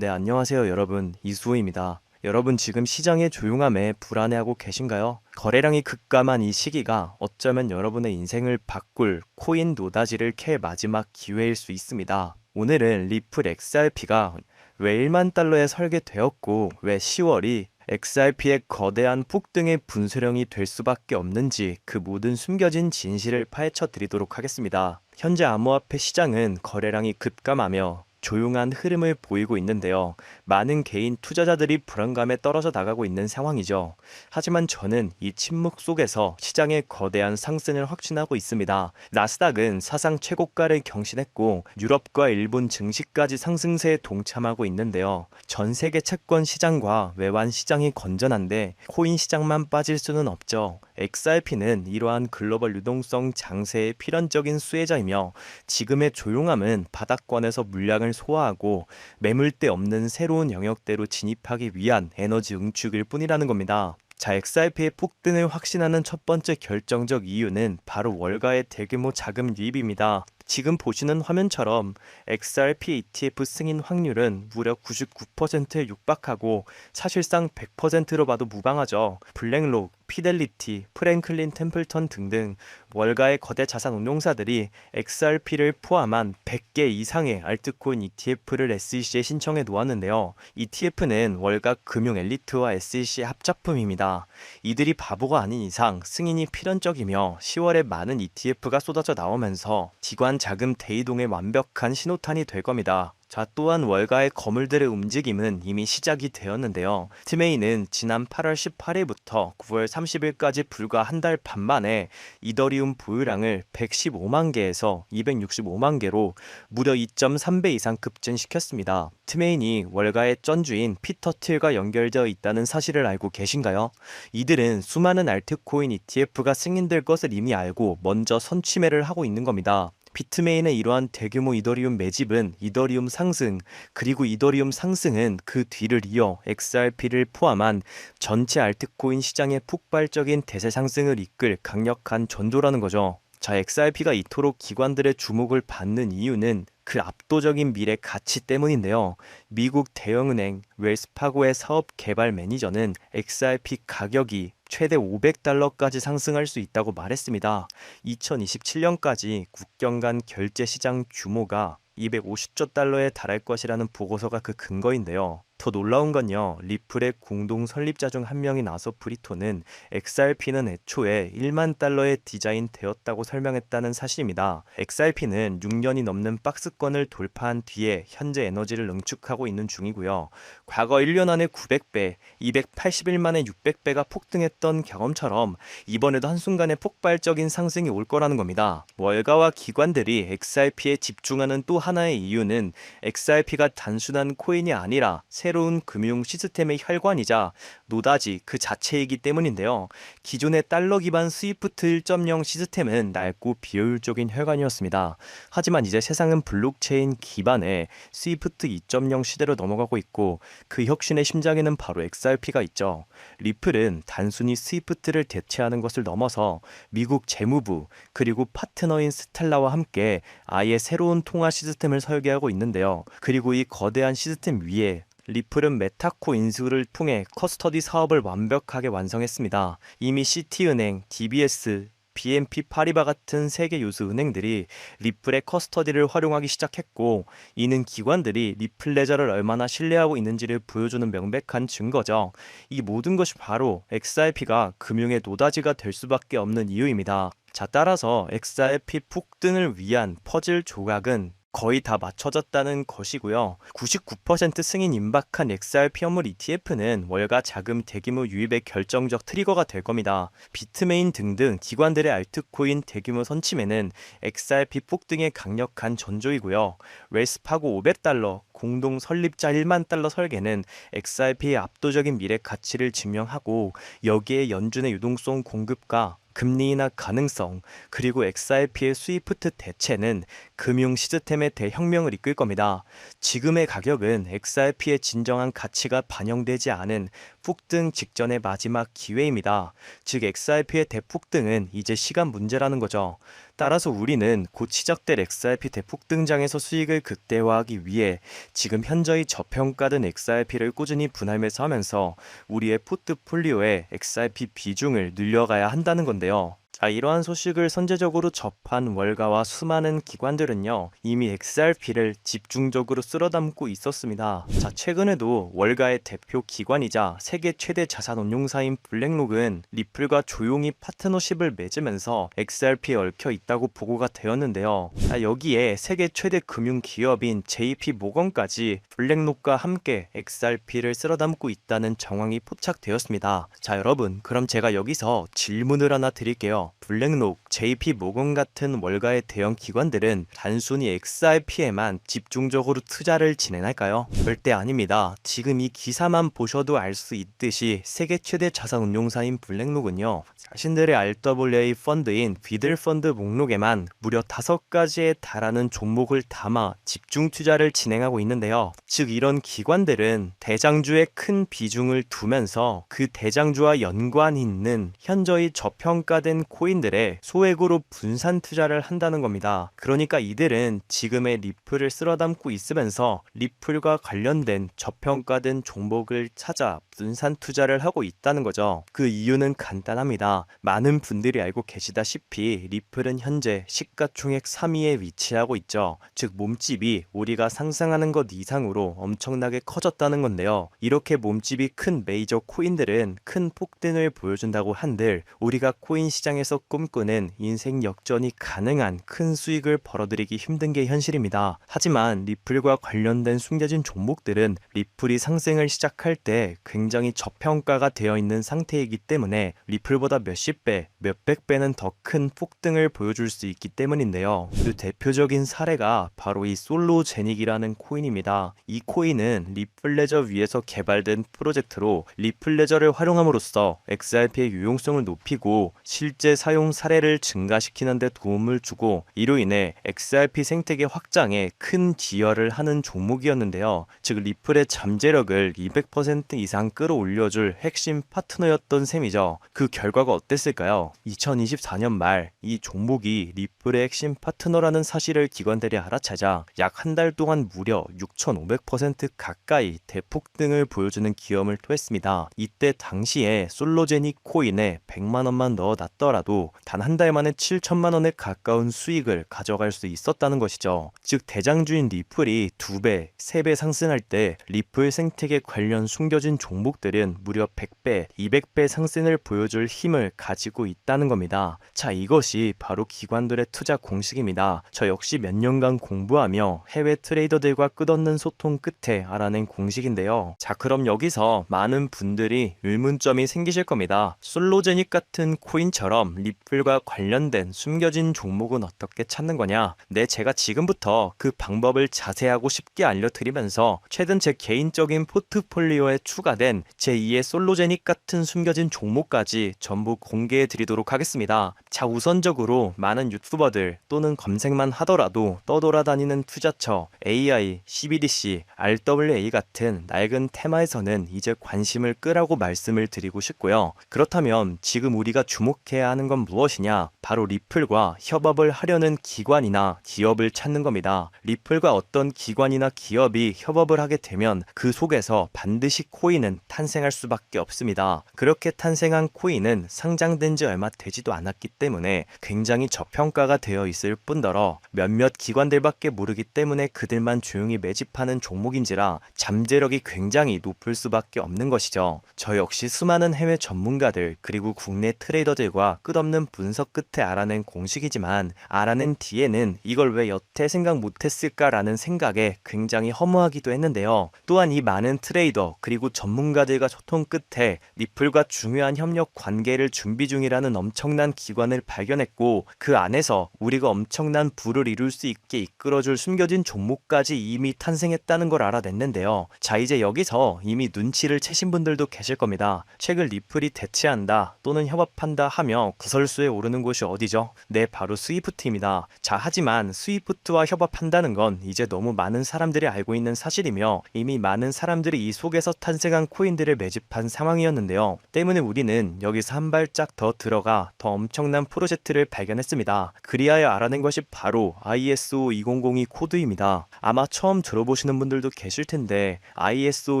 네, 안녕하세요, 여러분. 이수호입니다. 여러분 지금 시장의 조용함에 불안해하고 계신가요? 거래량이 급감한 이 시기가 어쩌면 여러분의 인생을 바꿀 코인 노다지를 캘 마지막 기회일 수 있습니다. 오늘은 리플 XRP가 왜 1만 달러에 설계되었고 왜 10월이 XRP의 거대한 폭등의 분수령이 될 수밖에 없는지 그 모든 숨겨진 진실을 파헤쳐 드리도록 하겠습니다. 현재 암호화폐 시장은 거래량이 급감하며 조용한 흐름을 보이고 있는데요. 많은 개인 투자자들이 불안감에 떨어져 나가고 있는 상황이죠. 하지만 저는 이 침묵 속에서 시장의 거대한 상승을 확신하고 있습니다. 나스닥은 사상 최고가를 경신했고 유럽과 일본 증시까지 상승세에 동참하고 있는데요. 전 세계 채권 시장과 외환 시장이 건전한데 코인 시장만 빠질 수는 없죠. XRP는 이러한 글로벌 유동성 장세의 필연적인 수혜자이며 지금의 조용함은 바닥권에서 물량을 소화하고 매물대 없는 새로운 영역대로 진입하기 위한 에너지 응축일 뿐이라는 겁니다. 자, XRP의 폭등을 확신하는 첫 번째 결정적 이유는 바로 월가의 대규모 자금 유입입니다. 지금 보시는 화면처럼 XRP ETF 승인 확률은 무려 99%에 육박하고 사실상 100%로 봐도 무방하죠. 블랙록, 피델리티, 프랭클린 템플턴 등등 월가의 거대 자산 운용사들이 XRP를 포함한 100개 이상의 알트코인 ETF를 SEC에 신청해 놓았는데요. ETF는 월가 금융 엘리트와 SEC의 합작품입니다. 이들이 바보가 아닌 이상 승인이 필연적이며 10월에 많은 ETF가 쏟아져 나오면서 기관 자금 대이동의 완벽한 신호탄이 될 겁니다. 자, 또한 월가의 거물들의 움직임은 이미 시작이 되었는데요. 트메이는 지난 8월 18일부터 9월 30일까지 불과 한 달 반 만에 이더리움 보유량을 115만 개에서 265만 개로 무려 2.3배 이상 급증시켰습니다. 트메인이 월가의 쩐주인 피터 틸과 연결되어 있다는 사실을 알고 계신가요? 이들은 수많은 알트코인 ETF가 승인될 것을 이미 알고 먼저 선취매를 하고 있는 겁니다. 비트메인의 이러한 대규모 이더리움 매집은 이더리움 상승, 그리고 이더리움 상승은 그 뒤를 이어 XRP를 포함한 전체 알트코인 시장의 폭발적인 대세 상승을 이끌 강력한 전조라는 거죠. 자, XRP가 이토록 기관들의 주목을 받는 이유는 그 압도적인 미래 가치 때문인데요. 미국 대형은행 웰스파고의 사업 개발 매니저는 XRP 가격이 최대 500달러까지 상승할 수 있다고 말했습니다. 2027년까지 국경 간 결제 시장 규모가 250조 달러에 달할 것이라는 보고서가 그 근거인데요. 더 놀라운 건요, 리플의 공동 설립자 중 한 명인 아서 브리토는 XRP는 애초에 1만 달러에 디자인되었다고 설명했다는 사실입니다. XRP는 6년이 넘는 박스권을 돌파한 뒤에 현재 에너지를 응축하고 있는 중이고요. 과거 1년 안에 900배, 281만 에 600배가 폭등했던 경험처럼 이번에도 한순간에 폭발적인 상승이 올 거라는 겁니다. 월가와 기관들이 XRP에 집중하는 또 하나의 이유는 XRP가 단순한 코인이 아니라 새로운 금융 시스템의 혈관이자 노다지 그 자체이기 때문인데요. 기존의 달러 기반 스위프트 1.0 시스템은 낡고 비효율적인 혈관이었습니다. 하지만 이제 세상은 블록체인 기반의 스위프트 2.0 시대로 넘어가고 있고 그 혁신의 심장에는 바로 XRP가 있죠. 리플은 단순히 스위프트를 대체하는 것을 넘어서 미국 재무부 그리고 파트너인 스텔라와 함께 아예 새로운 통화 시스템을 설계하고 있는데요. 그리고 이 거대한 시스템 위에 리플은 메타코 인수를 통해 커스터디 사업을 완벽하게 완성했습니다. 이미 시티은행, DBS, BNP 파리바 같은 세계 요소 은행들이 리플의 커스터디를 활용하기 시작했고, 이는 기관들이 리플 레저를 얼마나 신뢰하고 있는지를 보여주는 명백한 증거죠. 이 모든 것이 바로 XRP가 금융의 노다지가 될 수밖에 없는 이유입니다. 자, 따라서 XRP 폭등을 위한 퍼즐 조각은 거의 다 맞춰졌다는 것이고요. 99% 승인 임박한 XRP 현물 ETF는 월가 자금 대규모 유입의 결정적 트리거가 될 겁니다. 비트메인 등등 기관들의 알트코인 대규모 선침에는 XRP 폭등의 강력한 전조이고요. 웰스파고 500달러, 공동 설립자 1만 달러 설계는 XRP의 압도적인 미래 가치를 증명하고, 여기에 연준의 유동성 공급과 금리 인하 가능성, 그리고 XRP의 스위프트 대체는 금융 시스템의 대혁명을 이끌 겁니다. 지금의 가격은 XRP의 진정한 가치가 반영되지 않은 대폭등 직전의 마지막 기회입니다. 즉 XRP의 대폭등은 이제 시간 문제라는 거죠. 따라서 우리는 곧 시작될 XRP 대폭등장에서 수익을 극대화하기 위해 지금 현저히 저평가된 XRP를 꾸준히 분할매수하면서 우리의 포트폴리오에 XRP 비중을 늘려가야 한다는 건데요. 자, 이러한 소식을 선제적으로 접한 월가와 수많은 기관들은요, 이미 XRP를 집중적으로 쓸어담고 있었습니다. 자, 최근에도 월가의 대표 기관이자 세계 최대 자산 운용사인 블랙록은 리플과 조용히 파트너십을 맺으면서 XRP에 얽혀 있다고 보고가 되었는데요. 자, 여기에 세계 최대 금융 기업인 JP 모건까지 블랙록과 함께 XRP를 쓸어담고 있다는 정황이 포착되었습니다. 자, 여러분, 그럼 제가 여기서 질문을 하나 드릴게요. 블랙록, JP 모건 같은 월가의 대형 기관들은 단순히 XRP에만 집중적으로 투자를 진행할까요? 절대 아닙니다. 지금 이 기사만 보셔도 알 수 있듯이 세계 최대 자산 운용사인 블랙록은요, 자신들의 RWA 펀드인 비들 펀드 목록에만 무려 5가지에 달하는 종목을 담아 집중 투자를 진행하고 있는데요. 즉 이런 기관들은 대장주에 큰 비중을 두면서 그 대장주와 연관이 있는 현저히 저평가된 코인들에 소액으로 분산 투자를 한다는 겁니다. 그러니까 이들은 지금의 리플을 쓸어담고 있으면서 리플과 관련된 저평가된 종목을 찾아 분산 투자를 하고 있다는 거죠. 그 이유는 간단합니다. 많은 분들이 알고 계시다시피 리플은 현재 시가총액 3위에 위치하고 있죠. 즉 몸집이 우리가 상상하는 것 이상으로 엄청나게 커졌다는 건데요. 이렇게 몸집이 큰 메이저 코인들은 큰 폭등을 보여준다고 한들 우리가 코인 시장에서 꿈꾸는 인생 역전이 가능한 큰 수익을 벌어들이기 힘든 게 현실입니다. 하지만 리플과 관련된 숨겨진 종목들은 리플이 상승을 시작할 때 굉장히 저평가가 되어 있는 상태이기 때문에 리플보다 몇십 배, 몇백 배는 더 큰 폭등을 보여줄 수 있기 때문인데요. 그 대표적인 사례가 바로 이 솔로제닉이라는 코인입니다. 이 코인은 리플레저 위에서 개발된 프로젝트로 리플레저를 활용함으로써 XRP의 유용성을 높이고 실제 사용 사례를 증가시키는 데 도움을 주고 이로 인해 XRP 생태계 확장에 큰 기여를 하는 종목이었는데요. 즉 리플의 잠재력을 200% 이상 끌어올려줄 핵심 파트너였던 셈이죠. 그 결과가 어땠을까요? 2024년 말 이 종목이 리플의 핵심 파트너라는 사실을 기관들이 알아차자 약 한 달 동안 무려 6,500% 가까이 대폭등을 보여주는 기염을 토했습니다. 이때 당시에 솔로제닉 코인에 100만 원만 넣어놨더라도 단 한 달 만에 7천만 원에 가까운 수익을 가져갈 수 있었다는 것이죠. 즉 대장주인 리플이 2배, 3배 상승할 때 리플 생태계 관련 숨겨진 종목들은 무려 100배, 200배 상승을 보여줄 힘을 가지고 있다는 겁니다. 자, 이것이 바로 기관들의 투자 공식입니다. 저 역시 몇 년간 공부하며 해외 트레이더들과 끝없는 소통 끝에 알아낸 공식인데요. 자, 그럼 여기서 많은 분들이 의문점이 생기실 겁니다. 솔로제닉 같은 코인처럼 리플과 관련된 숨겨진 종목은 어떻게 찾는 거냐? 네, 제가 지금부터 그 방법을 자세하고 쉽게 알려드리면서 최근 제 개인적인 포트폴리오에 추가된 제2의 솔로제닉 같은 숨겨진 종목까지 전부 공개해 드리도록 하겠습니다. 자, 우선적으로 많은 유튜버들 또는 검색만 하더라도 떠돌아다니는 투자처, AI, CBDC, RWA 같은 낡은 테마에서는 이제 관심을 끄라고 말씀을 드리고 싶고요. 그렇다면 지금 우리가 주목해야 하는 건 무엇이냐? 바로 리플과 협업을 하려는 기관이나 기업을 찾는 겁니다. 리플과 어떤 기관이나 기업이 협업을 하게 되면 그 속에서 반드시 코인은 탄생할 수밖에 없습니다. 그렇게 탄생한 코인은 상장된 지 얼마 되지도 않았기 때문에 굉장히 저평가가 되어 있을 뿐더러 몇몇 기관들밖에 모르기 때문에 그들만 조용히 매집하는 종목인지라 잠재력이 굉장히 높을 수밖에 없는 것이죠. 저 역시 수많은 해외 전문가들 그리고 국내 트레이더들과 끝없는 분석 끝에 알아낸 공식이지만 알아낸 뒤에는 이걸 왜 여태 생각 못했을까라는 생각에 굉장히 허무하기도 했는데요. 또한 이 많은 트레이더 그리고 전문가들과 소통 끝에 리플과 중요한 협력 관계를 준비 중이라는 엄청난 기관을 발견했고 그 안에서 우리가 엄청난 부를 이룰 수 있게 이끌어줄 숨겨진 종목까지 이미 탄생했다는 걸 알아냈는데요. 자, 이제 여기서 이미 눈치를 채신 분들도 계실 겁니다. 최근 리플이 대체한다 또는 협업한다 하며 구설수에 오르는 곳이 곳이 어디죠? 네, 바로 스위프트입니다. 자, 하지만 스위프트와 협업한다는 건 이제 너무 많은 사람들이 알고 있는 사실이며 이미 많은 사람들이 이 속에서 탄생한 코인들을 매집한 상황이었는데요. 때문에 우리는 여기서 한 발짝 더 들어가 더 엄청난 프로젝트를 발견했습니다. 그리하여 알아낸 것이 바로 ISO 2002 코드입니다. 아마 처음 들어보시는 분들도 계실 텐데 ISO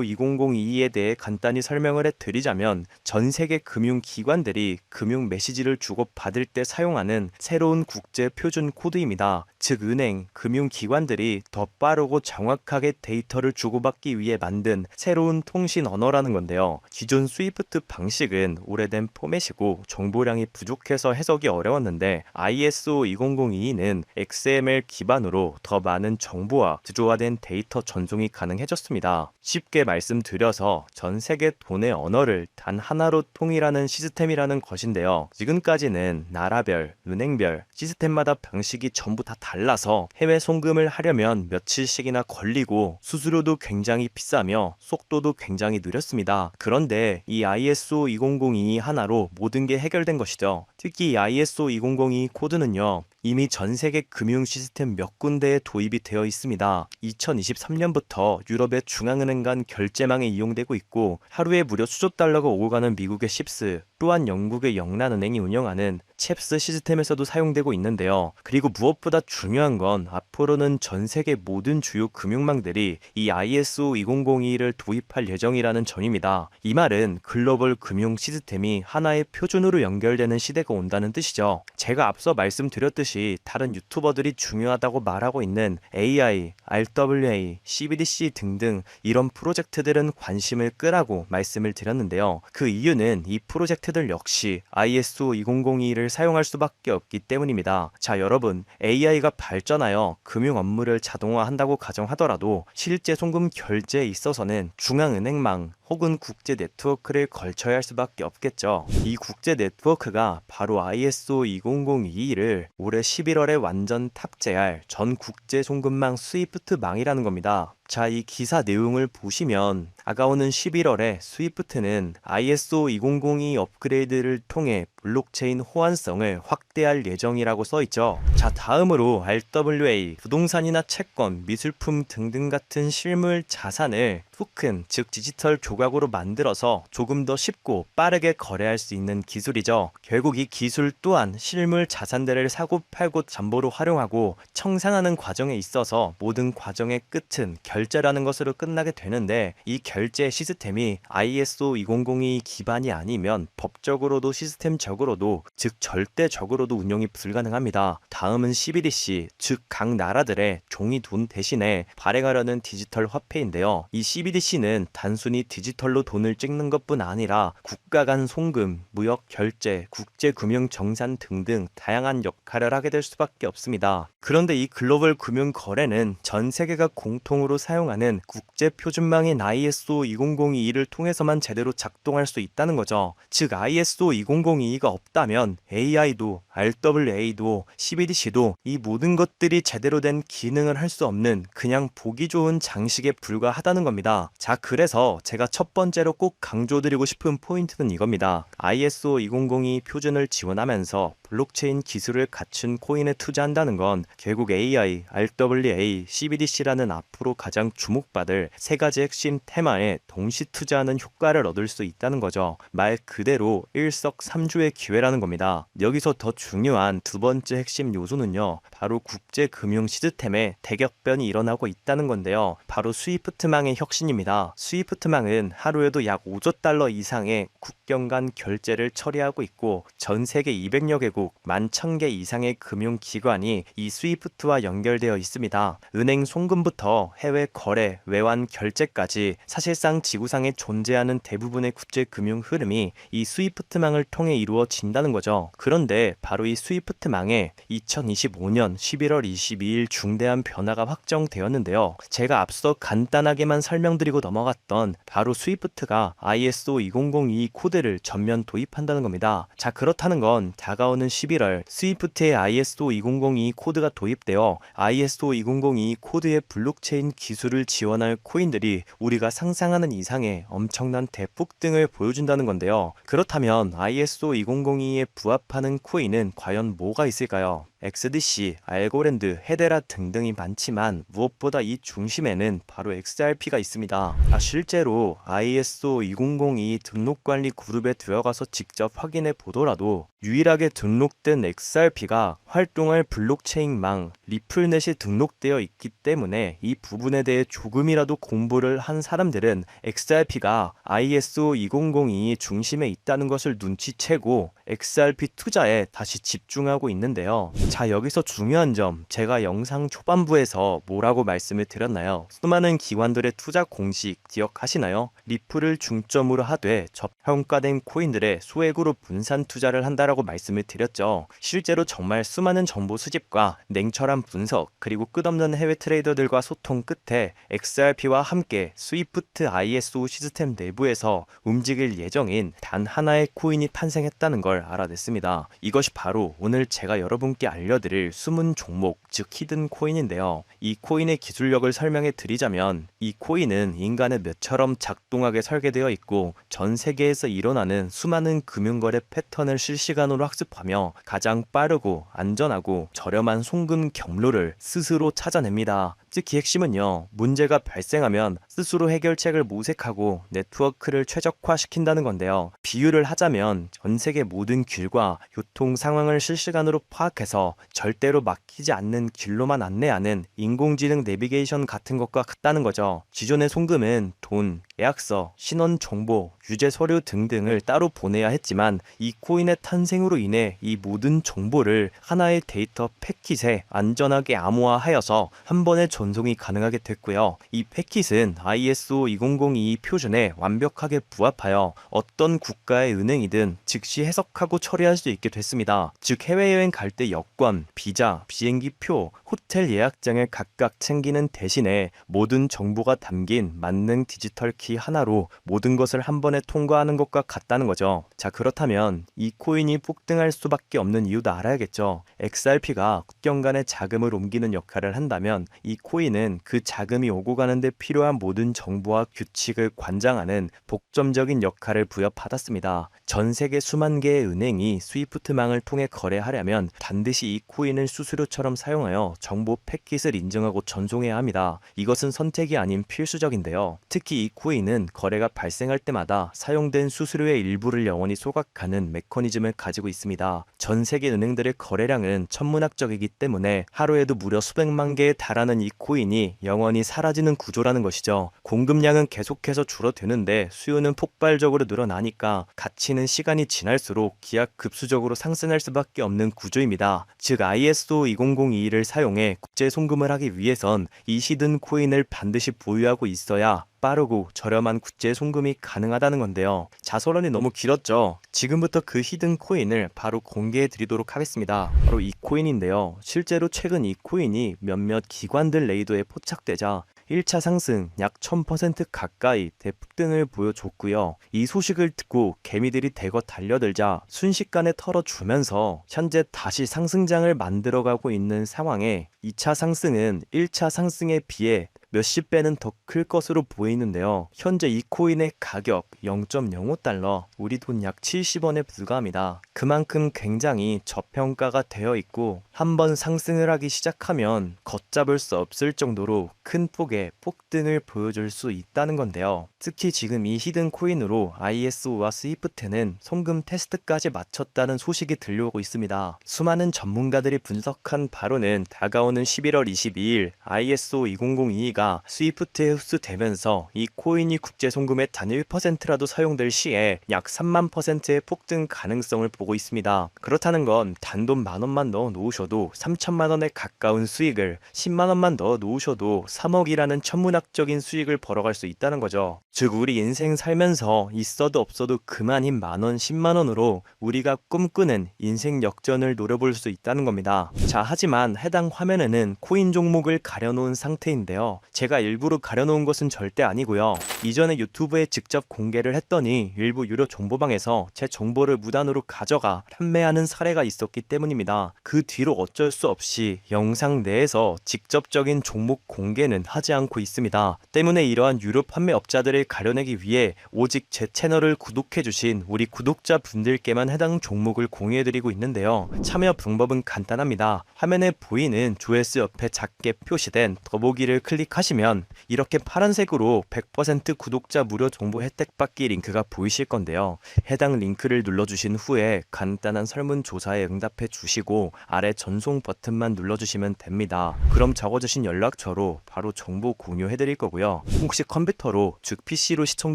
2002에 대해 간단히 설명을 해드리자면 전 세계 금융기관들이 금융 메시지를 주고받을 때 사용하는 새로운 국제 표준 코드입니다. 즉 은행, 금융기관들이 더 빠르고 정확하게 데이터를 주고받기 위해 만든 새로운 통신 언어라는 건데요. 기존 스위프트 방식은 오래된 포맷이고 정보량이 부족해서 해석이 어려웠는데 ISO 2002는 XML 기반으로 더 많은 정보와 구조화된 데이터 전송이 가능해졌습니다. 쉽게 말씀드려서 전 세계 돈의 언어를 단 하나로 통일하는 시스템이라는 것인데요. 지금까지는 나라별, 은행별, 시스템마다 방식이 전부 다 달라서 해외 송금을 하려면 며칠씩이나 걸리고 수수료도 굉장히 비싸며 속도도 굉장히 느렸습니다. 그런데 이 ISO 2002 하나로 모든 게 해결된 것이죠. 특히 이 ISO 2002 코드는요. 이미 전 세계 금융 시스템 몇 군데에 도입이 되어 있습니다. 2023년부터 유럽의 중앙은행 간 결제망에 이용되고 있고 하루에 무려 수조 달러가 오고 가는 미국의 칩스, 또한 영국의 영란은행이 운영하는 챕스 시스템에서도 사용되고 있는데요. 그리고 무엇보다 중요한 건 앞으로는 전 세계 모든 주요 금융망들이 이 ISO 2002를 도입할 예정이라는 점입니다. 이 말은 글로벌 금융 시스템이 하나의 표준으로 연결되는 시대가 온다는 뜻이죠. 제가 앞서 말씀드렸듯이 다른 유튜버들이 중요하다고 말하고 있는 AI, RWA, CBDC 등등 이런 프로젝트들은 관심을 끄라고 말씀을 드렸는데요. 그 이유는 이 프로젝트들 역시 ISO 2002를 사용할 수밖에 없기 때문입니다. 자, 여러분, AI가 발전하여 금융 업무를 자동화한다고 가정하더라도 실제 송금 결제에 있어서는 중앙은행망 혹은 국제 네트워크를 걸쳐야 할 수밖에 없겠죠. 이 국제 네트워크가 바로 ISO 2002를 올해 11월에 완전 탑재할 전 국제 송금망 스위프트망이라는 겁니다. 자, 이 기사 내용을 보시면 다가오는 11월에 스위프트는 ISO 2002 업그레이드를 통해 블록체인 호환성을 확대할 예정이라고 써있죠. 자, 다음으로 RWA, 부동산이나 채권, 미술품 등등 같은 실물 자산을 토큰, 즉 디지털 조각으로 만들어서 조금 더 쉽고 빠르게 거래할 수 있는 기술이죠. 결국 이 기술 또한 실물 자산들을 사고 팔고 잠보로 활용하고 청산하는 과정에 있어서 모든 과정의 끝은 결제라는 것으로 끝나게 되는데 이 결제 시스템이 ISO 2002 기반이 아니면 법적으로도 시스템적으로도 즉 절대적으로도 운영이 불가능합니다. 다음은 CBDC, 즉 각 나라들의 종이 돈 대신에 발행하려는 디지털 화폐인데요. 이 CBDC는 단순히 디지털로 돈을 찍는 것뿐 아니라 국가 간 송금, 무역 결제, 국제금융 정산 등등 다양한 역할을 하게 될 수밖에 없습니다. 그런데 이 글로벌 금융 거래는 전 세계가 공통으로 사용하는 국제 표준망인 ISO 2002를 통해서만 제대로 작동할 수 있다는 거죠. 즉 ISO 2002가 없다면 AI도 RWA도 CBDC도 이 모든 것들이 제대로 된 기능을 할 수 없는 그냥 보기 좋은 장식에 불과하다는 겁니다. 자, 그래서 제가 첫 번째로 꼭 강조드리고 싶은 포인트는 이겁니다. ISO 2002 표준을 지원하면서 블록체인 기술을 갖춘 코인에 투자한다는 건 결국 AI, RWA, CBDC라는 앞으로 가장 주목받을 세 가지 핵심 테마에 동시 투자하는 효과를 얻을 수 있다는 거죠. 말 그대로 일석삼조의 기회라는 겁니다. 여기서 더 중요한 두 번째 핵심 요소는요. 바로 국제금융 시스템에 대격변이 일어나고 있다는 건데요. 바로 스위프트망의 혁신입니다. 스위프트망은 하루에도 약 5조 달러 이상의 국경 간 결제를 처리하고 있고 전 세계 200여 개국 11,000개 이상의 금융기관이 이 스위프트와 연결되어 있습니다. 은행 송금부터 해외 거래, 외환 결제까지 사실상 지구상에 존재하는 대부분의 국제금융 흐름이 이 스위프트망을 통해 이루어진다는 거죠. 그런데 바로 이 스위프트망에 2025년 11월 22일 중대한 변화가 확정되었는데요. 제가 앞서 간단하게만 설명드리고 넘어갔던 바로 스위프트가 ISO 2002 코드를 전면 도입한다는 겁니다. 자, 그렇다는 건 다가오는 11월 스위프트의 ISO 2002 코드가 도입되어 ISO 2002 코드의 블록체인 기술을 지원할 코인들이 우리가 상상하는 이상의 엄청난 대폭등을 보여준다는 건데요. 그렇다면 ISO 2002에 부합하는 코인은 과연 뭐가 있을까요? XDC, 알고랜드, 헤데라 등등이 많지만 무엇보다 이 중심에는 바로 XRP가 있습니다. 실제로 ISO 2002 등록관리 그룹에 들어가서 직접 확인해 보더라도 유일하게 등록된 XRP가 활동할 블록체인망 리플넷이 등록되어 있기 때문에 이 부분에 대해 조금이라도 공부를 한 사람들은 XRP가 ISO 2002 중심에 있다는 것을 눈치채고 XRP 투자에 다시 집중하고 있는데요. 자, 여기서 중요한 점, 제가 영상 초반부에서 뭐라고 말씀을 드렸나요? 수많은 기관들의 투자 공식 기억하시나요? 리플을 중점으로 하되 저평가된 코인들의 소액으로 분산 투자를 한다라고 말씀을 드렸죠. 실제로 정말 수많은 정보 수집과 냉철한 분석, 그리고 끝없는 해외 트레이더들과 소통 끝에 XRP와 함께 스위프트 ISO 시스템 내부에서 움직일 예정인 단 하나의 코인이 탄생했다는 걸 알아냈습니다. 이것이 바로 오늘 제가 여러분께 알려드릴 숨은 종목, 즉 히든 코인인데요. 이 코인의 기술력을 설명해 드리자면 이 코인은 인간의 뇌처럼 작동하게 설계되어 있고 전 세계에서 일어나는 수많은 금융거래 패턴을 실시간으로 학습하며 가장 빠르고 안전하고 저렴한 송금 경로를 스스로 찾아냅니다. 특히 핵심은요, 문제가 발생하면 스스로 해결책을 모색하고 네트워크를 최적화시킨다는 건데요. 비유를 하자면 전 세계 모든 길과 교통 상황을 실시간으로 파악해서 절대로 막히지 않는 길로만 안내하는 인공지능 내비게이션 같은 것과 같다는 거죠. 기존의 송금은 돈, 계약서, 신원 정보, 유죄 서류 등등을 따로 보내야 했지만 이 코인의 탄생으로 인해 이 모든 정보를 하나의 데이터 패킷에 안전하게 암호화하여서 한 번에 전송이 가능하게 됐고요. 이 패킷은 ISO 2002 표준에 완벽하게 부합하여 어떤 국가의 은행이든 즉시 해석하고 처리할 수 있게 됐습니다. 즉 해외여행 갈 때 여권, 비자, 비행기표, 호텔 예약장을 각각 챙기는 대신에 모든 정보가 담긴 만능 디지털 키 하나로 모든 것을 한 번에 통과하는 것과 같다는 거죠. 자, 그렇다면 이 코인이 폭등할 수밖에 없는 이유도 알아야겠죠. XRP가 국경 간의 자금을 옮기는 역할을 한다면 이 코인은 그 자금이 오고 가는데 필요한 모든 정보와 규칙을 관장하는 독점적인 역할을 부여받았습니다. 전 세계 수만 개의 은행이 스위프트망을 통해 거래하려면 반드시 이 코인을 수수료처럼 사용하여 정보 패킷을 인증하고 전송해야 합니다. 이것은 선택이 아닌 필수적인데요. 특히 이 코인은 거래가 발생할 때마다 사용된 수수료의 일부를 영원히 소각하는 메커니즘을 가지고 있습니다. 전 세계 은행들의 거래량은 천문학적이기 때문에 하루에도 무려 수백만 개에 달하는 이 코인이 영원히 사라지는 구조라는 것이죠. 공급량은 계속해서 줄어드는데 수요는 폭발적으로 늘어나니까 가치는 시간이 지날수록 기하급수적으로 상승할 수밖에 없는 구조입니다. 즉 ISO 2002를 사용해 국제 송금을 하기 위해선 이 히든 코인을 반드시 보유하고 있어야 빠르고 저렴한 국제 송금이 가능하다는 건데요. 자서론이 너무 길었죠. 지금부터 그 히든 코인을 바로 공개해 드리도록 하겠습니다. 바로 이 코인인데요. 실제로 최근 이 코인이 몇몇 기관들 레이더에 포착되자 1차 상승 약 1000% 가까이 대폭등을 보여줬고요. 이 소식을 듣고 개미들이 대거 달려들자 순식간에 털어주면서 현재 다시 상승장을 만들어가고 있는 상황에 2차 상승은 1차 상승에 비해 몇십 배는 더 클 것으로 보이는데요. 현재 이 코인의 가격 0.05달러, 우리 돈 약 70원에 불과합니다. 그만큼 굉장히 저평가가 되어 있고 한번 상승을 하기 시작하면 걷잡을 수 없을 정도로 큰 폭의 폭등을 보여줄 수 있다는 건데요. 특히 지금 이 히든 코인으로 ISO와 스위프트는 송금 테스트까지 마쳤다는 소식이 들려오고 있습니다. 수많은 전문가들이 분석한 바로는 다가오는 11월 22일 ISO 2002가 스위프트에 흡수되면서 이 코인이 국제 송금의 단 1%라도 사용될 시에 약 3만 %의 폭등 가능성을 보고 있습니다. 그렇다는 건 단돈 10,000원만 넣어 놓으셔도 3천만 원에 가까운 수익을 10만 원만 넣어 놓으셔도 3억이라는 천문학적인 수익을 벌어갈 수 있다는 거죠. 즉 우리 인생 살면서 있어도 없어도 그만인 만원 10만 원으로 우리가 꿈꾸는 인생 역전을 노려볼 수 있다는 겁니다. 자, 하지만 해당 화면에는 코인 종목을 가려놓은 상태인데요. 제가 일부러 가려놓은 것은 절대 아니고요. 이전에 유튜브에 직접 공개를 했더니 일부 유료 정보방에서 제 정보를 무단으로 가져가 판매하는 사례가 있었기 때문입니다. 그 뒤로 어쩔 수 없이 영상 내에서 직접적인 종목 공개는 하지 않고 있습니다. 때문에 이러한 유료 판매업자들을 가려내기 위해 오직 제 채널을 구독해주신 우리 구독자분들께만 해당 종목을 공유해드리고 있는데요. 참여 방법은 간단합니다. 화면에 보이는 조회수 옆에 작게 표시된 더보기를 클릭하시면 이렇게 파란색으로 100% 구독자 무료 정보 혜택 받기 링크가 보이실 건데요. 해당 링크를 눌러주신 후에 간단한 설문조사에 응답해 주시고 아래 전송 버튼만 눌러주시면 됩니다. 그럼 적어주신 연락처로 바로 정보 공유해드릴 거고요. 혹시 컴퓨터로 즉 PC로 시청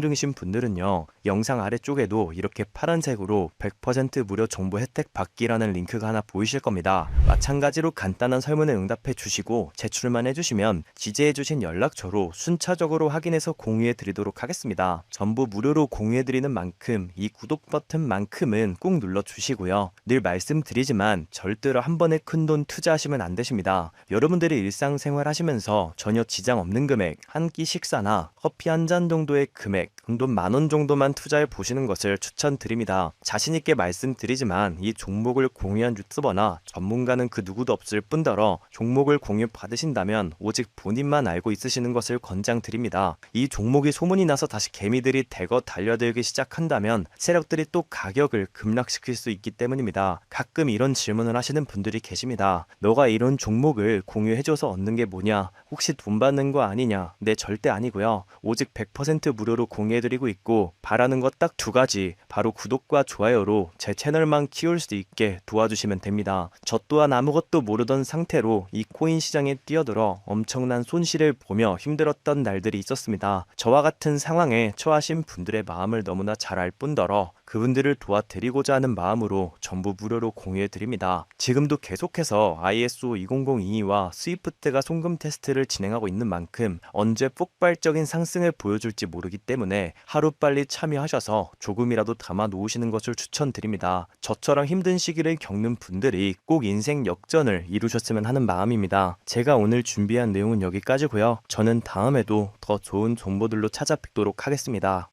중이신 분들은요, 영상 아래쪽에도 이렇게 파란색으로 100% 무료 정보 혜택 받기라는 링크가 하나 보이실 겁니다. 마찬가지로 간단한 설문에 응답해 주시고 제출만 해주시면 지지해 주신 연락처로 순차적으로 확인해서 공유해 드리도록 하겠습니다. 전부 무료로 공유해 드리는 만큼 이 구독 버튼만큼은 꼭 눌러 주시고요. 늘 말씀드리지만 절대로 한 번에 큰돈 투자하시면 안 되십니다. 여러분들이 일상생활 하시면서 전혀 지장 없는 금액, 한 끼 식사나 커피 한 잔 정도의 금액, 돈 10,000원 정도만 투자해 보시는 것을 추천드립니다. 자신있게 말씀드리지만 이 종목을 공유한 유튜버나 전문가는 그 누구도 없을 뿐더러 종목을 공유 받으신다면 오직 본인만 알고 있으시는 것을 권장드립니다. 이 종목이 소문이 나서 다시 개미들이 대거 달려들기 시작한다면 세력들이 또 가격을 급락시킬 수 있기 때문입니다. 가끔 이런 질문을 하시는 분들이 계십니다. 너가 이런 종목을 공유해줘서 얻는 게 뭐냐? 혹시 돈 받는 거 아니냐? 네, 절대 아니고요. 오직 100% 무료로 공유해드리고 있고 바라는 것 딱 두 가지, 바로 구독과 좋아요로 제 채널만 키울 수 있게 도와주시면 됩니다. 저 또한 아무것도 모르던 상태로 이 코인 시장에 뛰어들어 엄청난 손실을 보며 힘들었던 날들이 있었습니다. 저와 같은 상황에 처하신 분들의 마음을 너무나 잘 알 뿐더러 그분들을 도와드리고자 하는 마음으로 전부 무료로 공유해드립니다. 지금도 계속해서 ISO 20022와 스위프트가 송금 테스트를 진행하고 있는 만큼 언제 폭발적인 상승을 보여줄지 모르기 때문에 하루빨리 참여하셔서 조금이라도 담아 놓으시는 것을 추천드립니다. 저처럼 힘든 시기를 겪는 분들이 꼭 인생 역전을 이루셨으면 하는 마음입니다. 제가 오늘 준비한 내용은 여기까지고요. 저는 다음에도 더 좋은 정보들로 찾아뵙도록 하겠습니다.